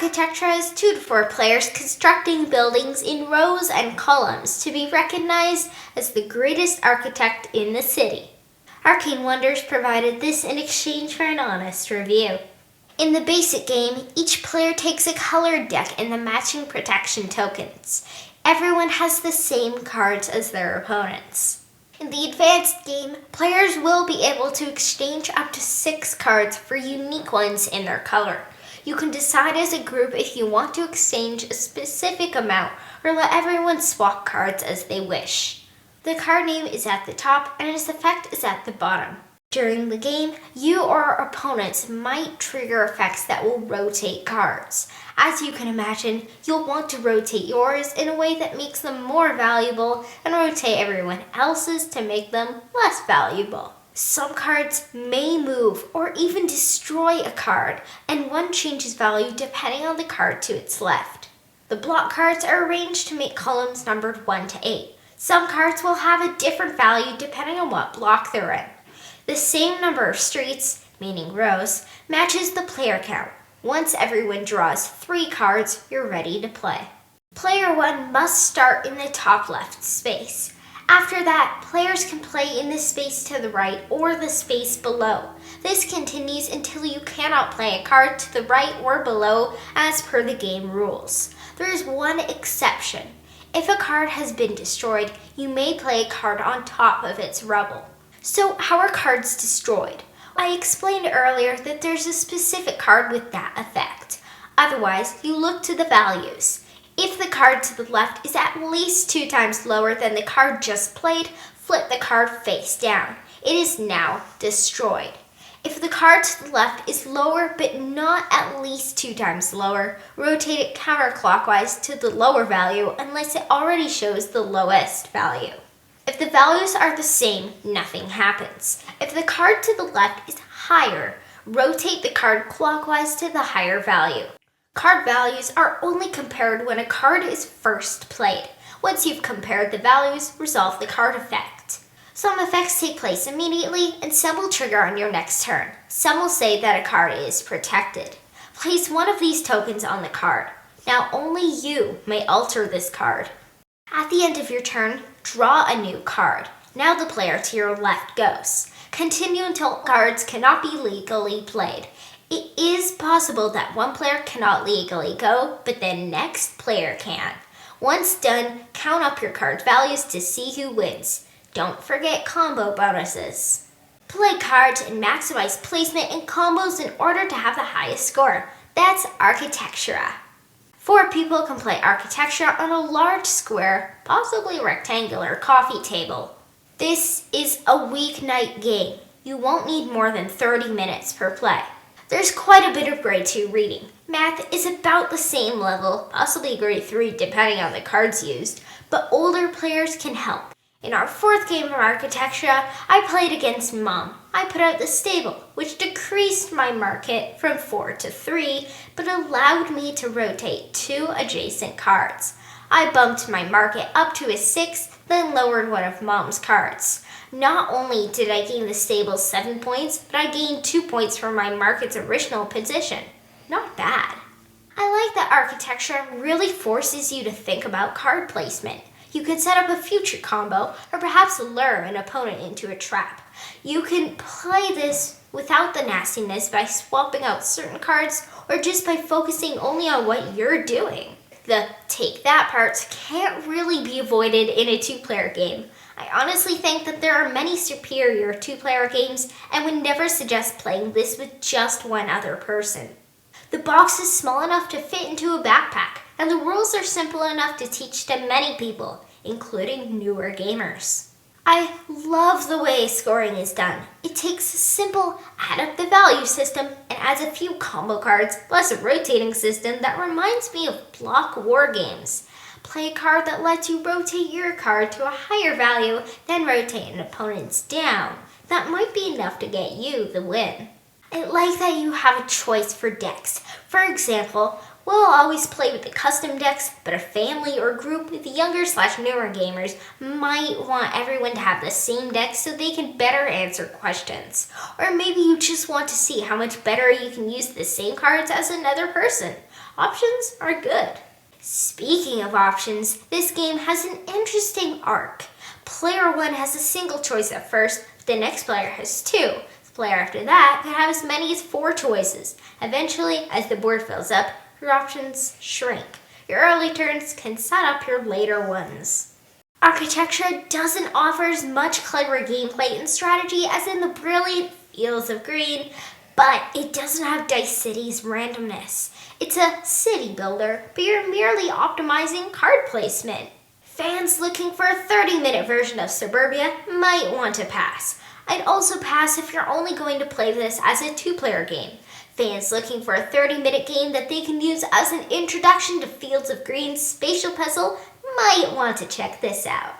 Architectura is 2 to 4 players constructing buildings in rows and columns to be recognized as the greatest architect in the city. Arcane Wonders provided this in exchange for an honest review. In the basic game, each player takes a colored deck and the matching protection tokens. Everyone has the same cards as their opponents. In the advanced game, players will be able to exchange up to 6 cards for unique ones in their color. You can decide as a group if you want to exchange a specific amount or let everyone swap cards as they wish. The card name is at the top and its effect is at the bottom. During the game, you or opponents might trigger effects that will rotate cards. As you can imagine, you'll want to rotate yours in a way that makes them more valuable and rotate everyone else's to make them less valuable. Some cards may move or even destroy a card, and one changes value depending on the card to its left. The block cards are arranged to make columns numbered 1 to 8. Some cards will have a different value depending on what block they're in. The same number of streets, meaning rows, matches the player count. Once everyone draws 3 cards, you're ready to play. Player 1 must start in the top left space. After that, players can play in the space to the right or the space below. This continues until you cannot play a card to the right or below as per the game rules. There is one exception. If a card has been destroyed, you may play a card on top of its rubble. So how are cards destroyed? I explained earlier that there's a specific card with that effect. Otherwise, you look to the values. If the card to the left is at least 2 times lower than the card just played, flip the card face down. It is now destroyed. If the card to the left is lower but not at least 2 times lower, rotate it counterclockwise to the lower value unless it already shows the lowest value. If the values are the same, nothing happens. If the card to the left is higher, rotate the card clockwise to the higher value. Card values are only compared when a card is first played. Once you've compared the values, resolve the card effect. Some effects take place immediately, and some will trigger on your next turn. Some will say that a card is protected. Place one of these tokens on the card. Now only you may alter this card. At the end of your turn, draw a new card. Now the player to your left goes. Continue until cards cannot be legally played. It is possible that one player cannot legally go, but the next player can. Once done, count up your card values to see who wins. Don't forget combo bonuses. Play cards and maximize placement and combos in order to have the highest score. That's Architectura. 4 people can play Architectura on a large square, possibly rectangular coffee table. This is a weeknight game. You won't need more than 30 minutes per play. There's quite a bit of grade 2 reading. Math is about the same level, possibly grade 3 depending on the cards used, but older players can help. In our 4th game of Architectura, I played against Mom. I put out the stable, which decreased my market from 4 to 3, but allowed me to rotate 2 adjacent cards. I bumped my market up to a 6, then lowered one of Mom's cards. Not only did I gain the stable 7 points, but I gained 2 points from my market's original position. Not bad. I like that Architectura really forces you to think about card placement. You can set up a future combo, or perhaps lure an opponent into a trap. You can play this without the nastiness by swapping out certain cards, or just by focusing only on what you're doing. The take that parts can't really be avoided in a 2-player game. I honestly think that there are many superior 2-player games and would never suggest playing this with just one other person. The box is small enough to fit into a backpack, and the rules are simple enough to teach to many people, including newer gamers. I love the way scoring is done. It takes a simple add up the value system and adds a few combo cards plus a rotating system that reminds me of block war games. Play a card that lets you rotate your card to a higher value, then rotate an opponent's down. That might be enough to get you the win. I like that you have a choice for decks. For example, we'll always play with the custom decks, but a family or group with younger/newer gamers might want everyone to have the same deck so they can better answer questions. Or maybe you just want to see how much better you can use the same cards as another person. Options are good. Speaking of options, this game has an interesting arc. Player 1 has a single choice at first, but the next player has 2. The player after that could have as many as 4 choices. Eventually, as the board fills up, your options shrink. Your early turns can set up your later ones. Architecture doesn't offer as much clever gameplay and strategy as in the brilliant Fields of Green, but it doesn't have Dice City's randomness. It's a city builder, but you're merely optimizing card placement. Fans looking for a 30-minute version of Suburbia might want to pass. I'd also pass if you're only going to play this as a 2-player game. Fans looking for a 30-minute game that they can use as an introduction to Fields of Green's spatial puzzle might want to check this out.